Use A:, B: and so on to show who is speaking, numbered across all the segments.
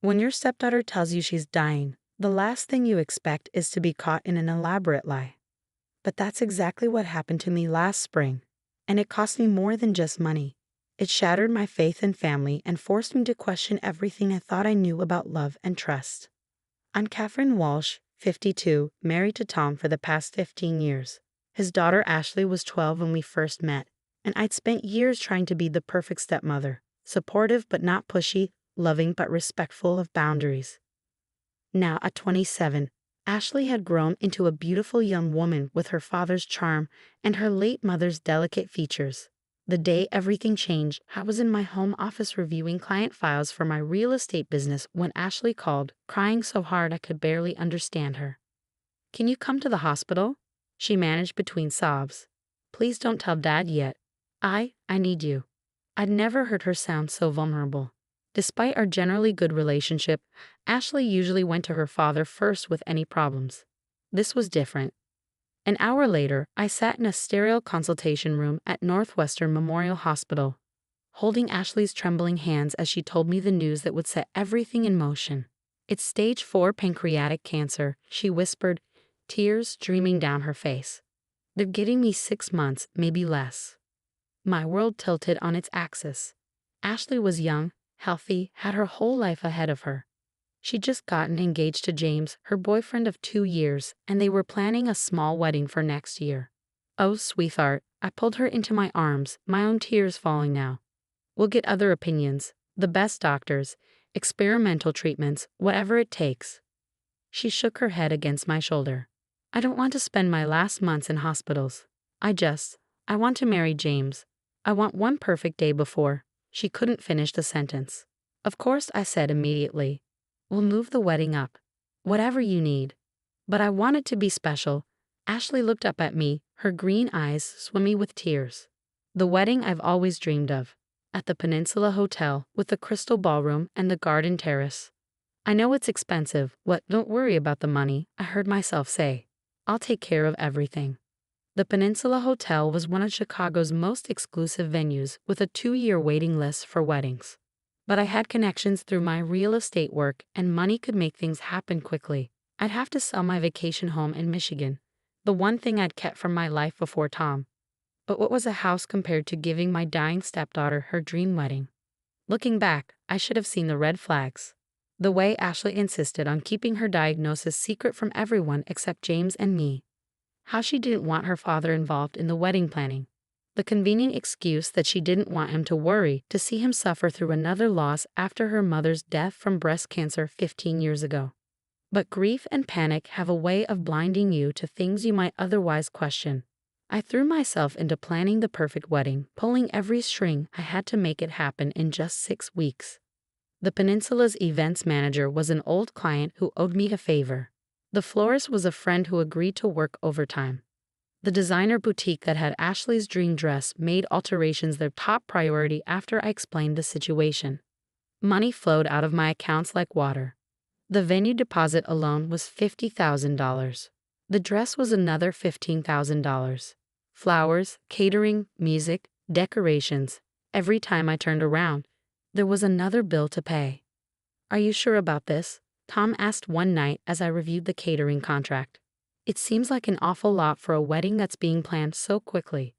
A: When your stepdaughter tells you she's dying, the last thing you expect is to be caught in an elaborate lie. But that's exactly what happened to me last spring, and it cost me more than just money. It shattered my faith in family and forced me to question everything I thought I knew about love and trust. I'm Catherine Walsh, 52, married to Tom for the past 15 years. His daughter Ashley was 12 when we first met, and I'd spent years trying to be the perfect stepmother, supportive but not pushy, loving but respectful of boundaries. Now, at 27, Ashley had grown into a beautiful young woman with her father's charm and her late mother's delicate features. The day everything changed, I was in my home office reviewing client files for my real estate business when Ashley called, crying so hard I could barely understand her. "Can you come to the hospital?" she managed between sobs. "Please don't tell Dad yet. I need you." I'd never heard her sound so vulnerable. Despite our generally good relationship, Ashley usually went to her father first with any problems. This was different. An hour later, I sat in a sterile consultation room at Northwestern Memorial Hospital, holding Ashley's trembling hands as she told me the news that would set everything in motion. "It's stage 4 pancreatic cancer," she whispered, tears streaming down her face. "They're giving me 6 months, maybe less." My world tilted on its axis. Ashley was young, healthy, had her whole life ahead of her. She'd just gotten engaged to James, her boyfriend of 2 years, and they were planning a small wedding for next year. "Oh, sweetheart," I pulled her into my arms, my own tears falling now. "We'll get other opinions, the best doctors, experimental treatments, whatever it takes." She shook her head against my shoulder. "I don't want to spend my last months in hospitals. I want to marry James. I want one perfect day before." She couldn't finish the sentence. "Of course," I said immediately. "We'll move the wedding up. Whatever you need." But I wanted to be special. Ashley looked up at me, her green eyes swimming with tears. "The wedding I've always dreamed of. At the Peninsula Hotel, with the crystal ballroom and the garden terrace." "I know it's expensive. Don't worry about the money," I heard myself say. "I'll take care of everything." The Peninsula Hotel was one of Chicago's most exclusive venues, with a 2-year waiting list for weddings. But I had connections through my real estate work, and money could make things happen quickly. I'd have to sell my vacation home in Michigan, the one thing I'd kept from my life before Tom. But what was a house compared to giving my dying stepdaughter her dream wedding? Looking back, I should have seen the red flags. The way Ashley insisted on keeping her diagnosis secret from everyone except James and me. How she didn't want her father involved in the wedding planning. The convenient excuse that she didn't want him to worry, to see him suffer through another loss after her mother's death from breast cancer 15 years ago. But grief and panic have a way of blinding you to things you might otherwise question. I threw myself into planning the perfect wedding, pulling every string I had to make it happen in just 6 weeks. The Peninsula's events manager was an old client who owed me a favor. The florist was a friend who agreed to work overtime. The designer boutique that had Ashley's dream dress made alterations their top priority after I explained the situation. Money flowed out of my accounts like water. The venue deposit alone was $50,000. The dress was another $15,000. Flowers, catering, music, decorations. Every time I turned around, there was another bill to pay. "Are you sure about this?" Tom asked one night as I reviewed the catering contract. "It seems like an awful lot for a wedding that's being planned so quickly."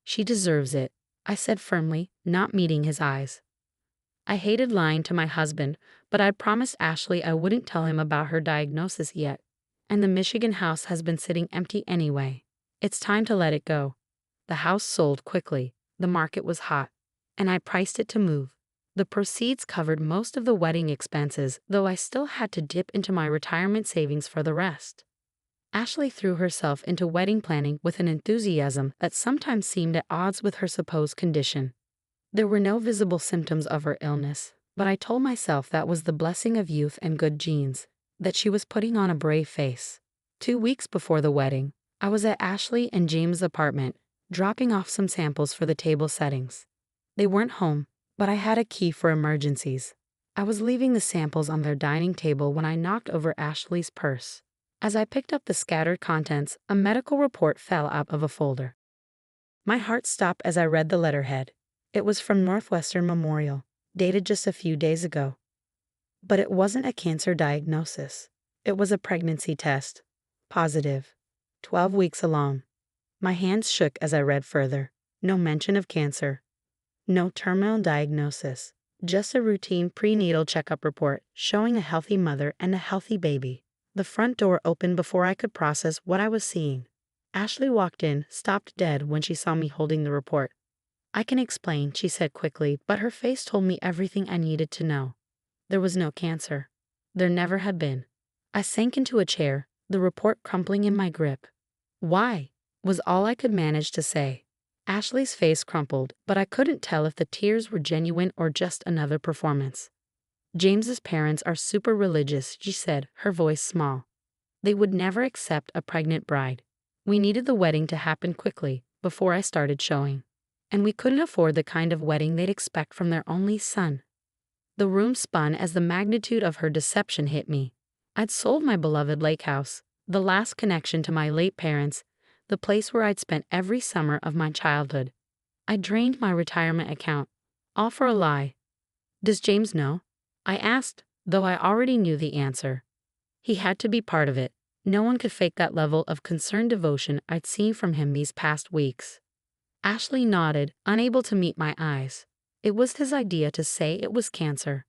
A: "She deserves it," I said firmly, not meeting his eyes. I hated lying to my husband, but I promised Ashley I wouldn't tell him about her diagnosis yet. And the Michigan house has been sitting empty anyway. It's time to let it go. The house sold quickly, the market was hot, and I priced it to move. The proceeds covered most of the wedding expenses, though I still had to dip into my retirement savings for the rest. Ashley threw herself into wedding planning with an enthusiasm that sometimes seemed at odds with her supposed condition. There were no visible symptoms of her illness, but I told myself that was the blessing of youth and good genes, that she was putting on a brave face. 2 weeks before the wedding, I was at Ashley and James' apartment, dropping off some samples for the table settings. They weren't home, but I had a key for emergencies. I was leaving the samples on their dining table when I knocked over Ashley's purse. As I picked up the scattered contents, a medical report fell out of a folder. My heart stopped as I read the letterhead. It was from Northwestern Memorial, dated just a few days ago. But it wasn't a cancer diagnosis. It was a pregnancy test. Positive. 12 weeks along. My hands shook as I read further. No mention of cancer. No terminal diagnosis. Just a routine prenatal checkup report showing a healthy mother and a healthy baby. The front door opened before I could process what I was seeing. Ashley walked in, stopped dead when she saw me holding the report. "I can explain," she said quickly, but her face told me everything I needed to know. There was no cancer. There never had been. I sank into a chair, the report crumpling in my grip. "Why?" was all I could manage to say. Ashley's face crumpled, but I couldn't tell if the tears were genuine or just another performance. "James's parents are super religious," she said, her voice small. "They would never accept a pregnant bride. We needed the wedding to happen quickly, before I started showing. And we couldn't afford the kind of wedding they'd expect from their only son." The room spun as the magnitude of her deception hit me. I'd sold my beloved lake house, the last connection to my late parents, the place where I'd spent every summer of my childhood. I drained my retirement account, all for a lie. "Does James know?" I asked, though I already knew the answer. He had to be part of it. No one could fake that level of concerned devotion I'd seen from him these past weeks. Ashley nodded, unable to meet my eyes. "It was his idea to say it was cancer.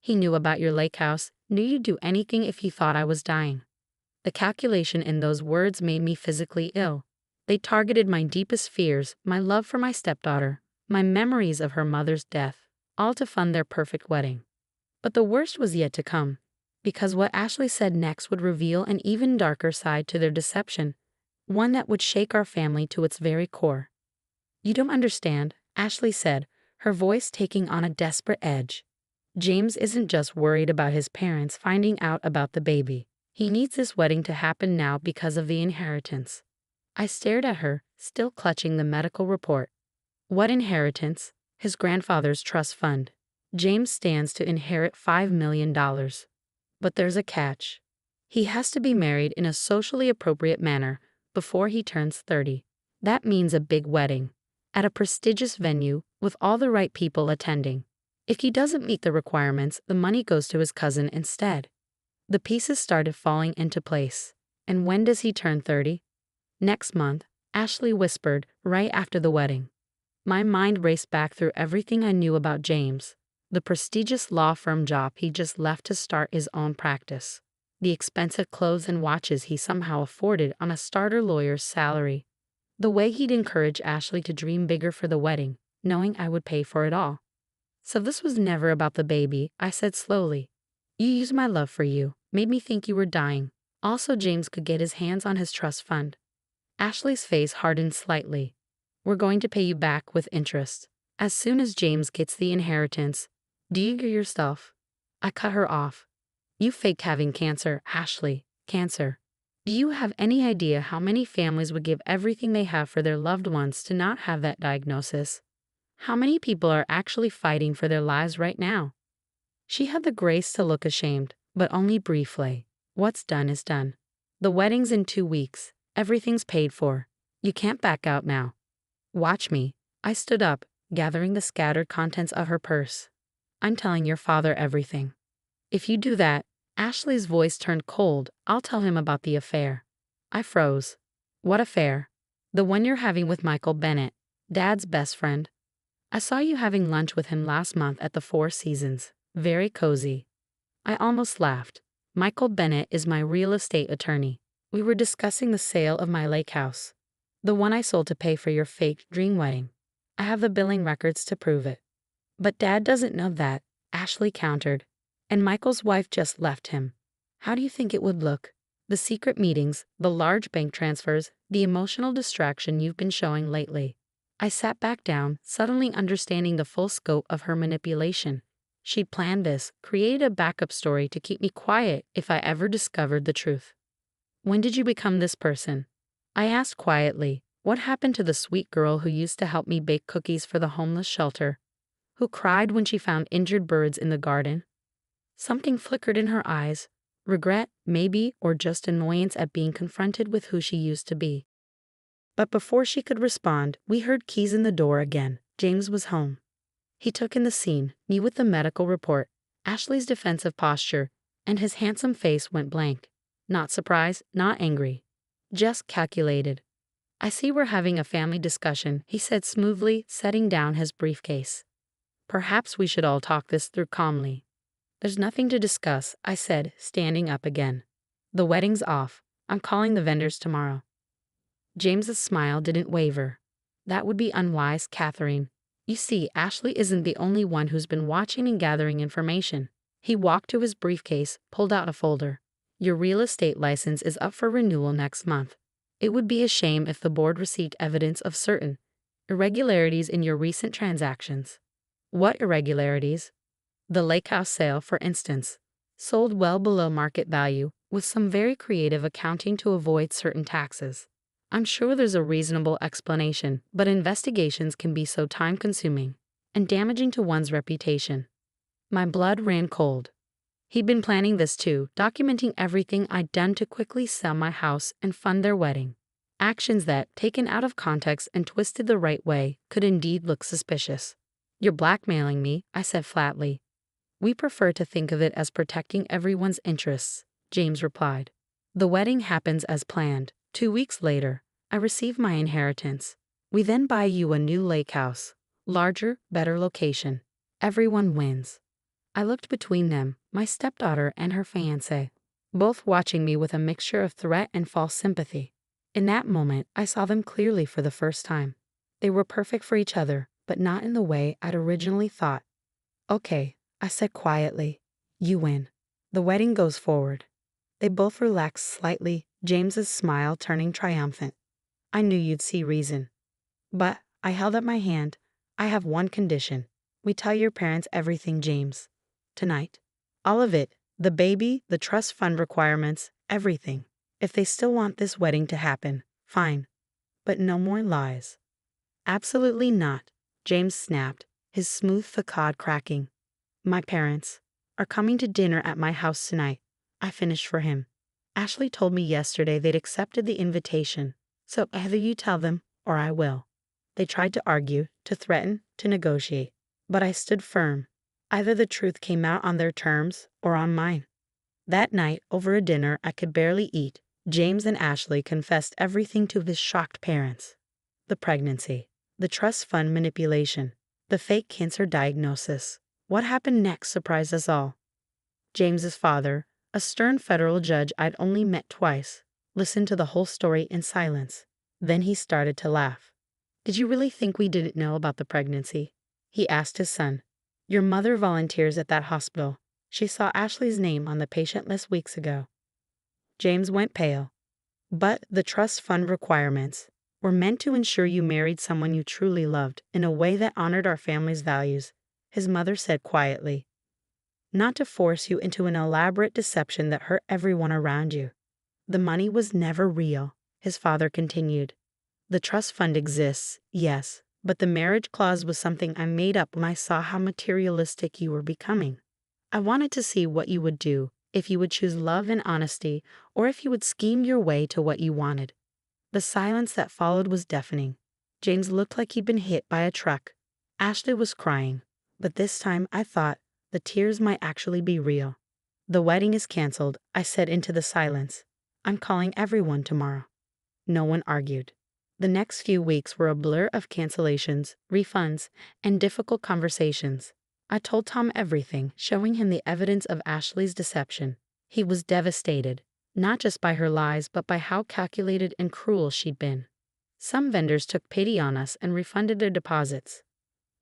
A: He knew about your lake house, knew you'd do anything if he thought I was dying." The calculation in those words made me physically ill. They targeted my deepest fears, my love for my stepdaughter, my memories of her mother's death, all to fund their perfect wedding. But the worst was yet to come, because what Ashley said next would reveal an even darker side to their deception, one that would shake our family to its very core. "You don't understand," Ashley said, her voice taking on a desperate edge. "James isn't just worried about his parents finding out about the baby. He needs this wedding to happen now because of the inheritance." I stared at her, still clutching the medical report. "What inheritance?" "His grandfather's trust fund. James stands to inherit $5 million. But there's a catch. He has to be married in a socially appropriate manner before he turns 30. That means a big wedding, at a prestigious venue, with all the right people attending. If he doesn't meet the requirements, the money goes to his cousin instead." The pieces started falling into place. "And when does he turn 30? "Next month," Ashley whispered, "right after the wedding." My mind raced back through everything I knew about James. The prestigious law firm job he just left to start his own practice. The expensive clothes and watches he somehow afforded on a starter lawyer's salary. The way he'd encourage Ashley to dream bigger for the wedding, knowing I would pay for it all. "So this was never about the baby," I said slowly. "You used my love for you, made me think you were dying. Also, James could get his hands on his trust fund." Ashley's face hardened slightly. "We're going to pay you back with interest. As soon as James gets the inheritance. Do you hear yourself?" I cut her off. "You faked having cancer, Ashley. Cancer. Do you have any idea how many families would give everything they have for their loved ones to not have that diagnosis? How many people are actually fighting for their lives right now?" She had the grace to look ashamed, but only briefly. "What's done is done. The wedding's in 2 weeks. Everything's paid for. You can't back out now. Watch me." I stood up, gathering the scattered contents of her purse. "I'm telling your father everything. If you do that," Ashley's voice turned cold, "I'll tell him about the affair." I froze. "What affair?" "The one you're having with Michael Bennett, Dad's best friend. I saw you having lunch with him last month at the Four Seasons. Very cozy." I almost laughed. "Michael Bennett is my real estate attorney. We were discussing the sale of my lake house. The one I sold to pay for your fake dream wedding. I have the billing records to prove it." "But Dad doesn't know that," Ashley countered. "And Michael's wife just left him. How do you think it would look? The secret meetings, the large bank transfers, the emotional distraction you've been showing lately." I sat back down, suddenly understanding the full scope of her manipulation. She'd planned this, created a backup story to keep me quiet if I ever discovered the truth. "When did you become this person?" I asked quietly. "What happened to the sweet girl who used to help me bake cookies for the homeless shelter? Who cried when she found injured birds in the garden?" Something flickered in her eyes. Regret, maybe, or just annoyance at being confronted with who she used to be. But before she could respond, we heard keys in the door again. James was home. He took in the scene, me with the medical report, Ashley's defensive posture, and his handsome face went blank. Not surprised, not angry. Just calculated. I see we're having a family discussion, he said smoothly, setting down his briefcase. Perhaps we should all talk this through calmly. There's nothing to discuss, I said, standing up again. The wedding's off. I'm calling the vendors tomorrow. James's smile didn't waver. That would be unwise, Catherine. You see, Ashley isn't the only one who's been watching and gathering information. He walked to his briefcase, pulled out a folder. Your real estate license is up for renewal next month. It would be a shame if the board received evidence of certain irregularities in your recent transactions. What irregularities? The lake house sale, for instance, sold well below market value, with some very creative accounting to avoid certain taxes. I'm sure there's a reasonable explanation, but investigations can be so time-consuming and damaging to one's reputation. My blood ran cold. He'd been planning this too, documenting everything I'd done to quickly sell my house and fund their wedding. Actions that, taken out of context and twisted the right way, could indeed look suspicious. You're blackmailing me, I said flatly. We prefer to think of it as protecting everyone's interests, James replied. The wedding happens as planned. 2 weeks later, I receive my inheritance. We then buy you a new lake house. Larger, better location. Everyone wins. I looked between them, my stepdaughter and her fiancé, both watching me with a mixture of threat and false sympathy. In that moment, I saw them clearly for the first time. They were perfect for each other, but not in the way I'd originally thought. Okay, I said quietly. You win. The wedding goes forward. They both relaxed slightly, James's smile turning triumphant. I knew you'd see reason. But, I held up my hand, I have one condition. We tell your parents everything, James. Tonight. All of it, the baby, the trust fund requirements, everything. If they still want this wedding to happen, fine. But no more lies. Absolutely not, James snapped, his smooth facade cracking. My parents are coming to dinner at my house tonight. I finished for him. Ashley told me yesterday they'd accepted the invitation, so either you tell them or I will. They tried to argue, to threaten, to negotiate, but I stood firm. Either the truth came out on their terms or on mine. That night, over a dinner I could barely eat, James and Ashley confessed everything to his shocked parents. The pregnancy, the trust fund manipulation, the fake cancer diagnosis. What happened next surprised us all. James's father, a stern federal judge I'd only met twice, listened to the whole story in silence. Then he started to laugh. Did you really think we didn't know about the pregnancy? He asked his son. Your mother volunteers at that hospital. She saw Ashley's name on the patient list weeks ago. James went pale. But the trust fund requirements were meant to ensure you married someone you truly loved in a way that honored our family's values, his mother said quietly. Not to force you into an elaborate deception that hurt everyone around you. The money was never real, his father continued. The trust fund exists, yes, but the marriage clause was something I made up when I saw how materialistic you were becoming. I wanted to see what you would do, if you would choose love and honesty, or if you would scheme your way to what you wanted. The silence that followed was deafening. James looked like he'd been hit by a truck. Ashley was crying, but this time I thought the tears might actually be real. The wedding is canceled, I said into the silence. I'm calling everyone tomorrow. No one argued. The next few weeks were a blur of cancellations, refunds, and difficult conversations. I told Tom everything, showing him the evidence of Ashley's deception. He was devastated, not just by her lies, but by how calculated and cruel she'd been. Some vendors took pity on us and refunded their deposits.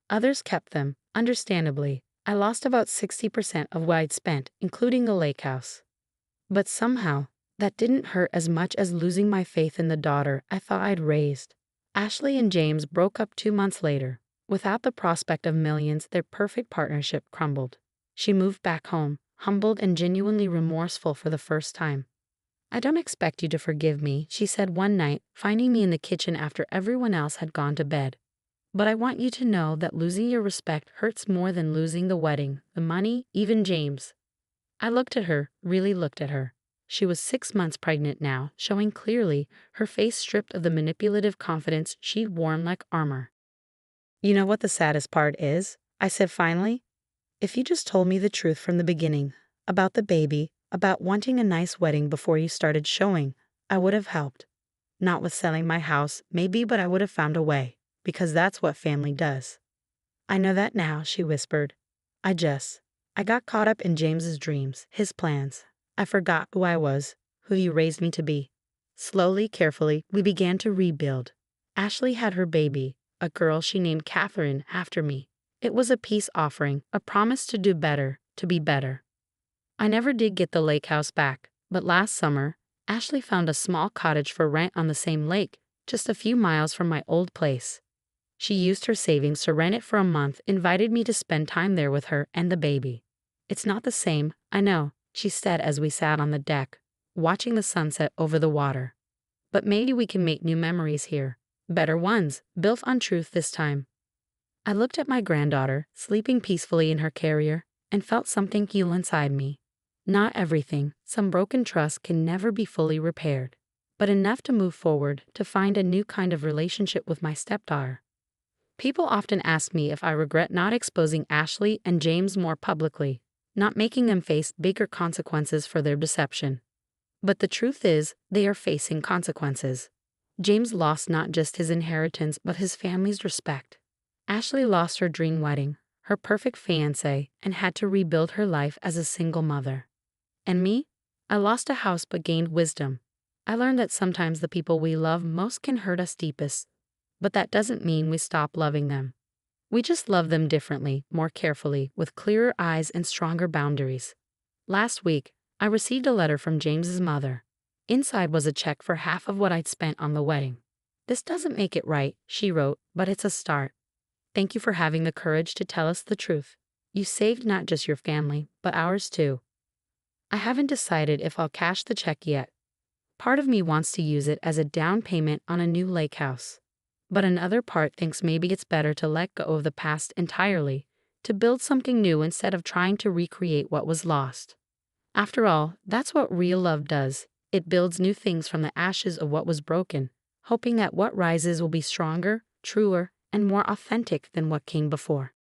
A: Others kept them, understandably. I lost about 60% of what I'd spent, including the lake house. But somehow, that didn't hurt as much as losing my faith in the daughter I thought I'd raised. Ashley and James broke up 2 months later. Without the prospect of millions, their perfect partnership crumbled. She moved back home, humbled and genuinely remorseful for the first time. I don't expect you to forgive me, she said one night, finding me in the kitchen after everyone else had gone to bed. But I want you to know that losing your respect hurts more than losing the wedding, the money, even James. I looked at her, really looked at her. She was 6 months pregnant now, showing clearly, her face stripped of the manipulative confidence she'd worn like armor. You know what the saddest part is? I said finally. If you just told me the truth from the beginning, about the baby, about wanting a nice wedding before you started showing, I would have helped. Not with selling my house, maybe, but I would have found a way, because that's what family does. I know that now, she whispered. I got caught up in James's dreams, his plans. I forgot who I was, who you raised me to be. Slowly, carefully, we began to rebuild. Ashley had her baby, a girl she named Catherine after me. It was a peace offering, a promise to do better, to be better. I never did get the lake house back, but last summer, Ashley found a small cottage for rent on the same lake, just a few miles from my old place. She used her savings to rent it for a month, invited me to spend time there with her and the baby. It's not the same, I know, she said as we sat on the deck, watching the sunset over the water. But maybe we can make new memories here. Better ones, built on truth this time. I looked at my granddaughter, sleeping peacefully in her carrier, and felt something heal inside me. Not everything, some broken trust can never be fully repaired, but enough to move forward, to find a new kind of relationship with my stepdaughter. People often ask me if I regret not exposing Ashley and James more publicly, not making them face bigger consequences for their deception. But the truth is, they are facing consequences. James lost not just his inheritance but his family's respect. Ashley lost her dream wedding, her perfect fiancé, and had to rebuild her life as a single mother. And me? I lost a house but gained wisdom. I learned that sometimes the people we love most can hurt us deepest, but that doesn't mean we stop loving them. We just love them differently, more carefully, with clearer eyes and stronger boundaries. Last week, I received a letter from James's mother. Inside was a check for half of what I'd spent on the wedding. "This doesn't make it right," she wrote, "but it's a start. Thank you for having the courage to tell us the truth. You saved not just your family, but ours too." I haven't decided if I'll cash the check yet. Part of me wants to use it as a down payment on a new lake house. But another part thinks maybe it's better to let go of the past entirely, to build something new instead of trying to recreate what was lost. After all, that's what real love does. It builds new things from the ashes of what was broken, hoping that what rises will be stronger, truer, and more authentic than what came before.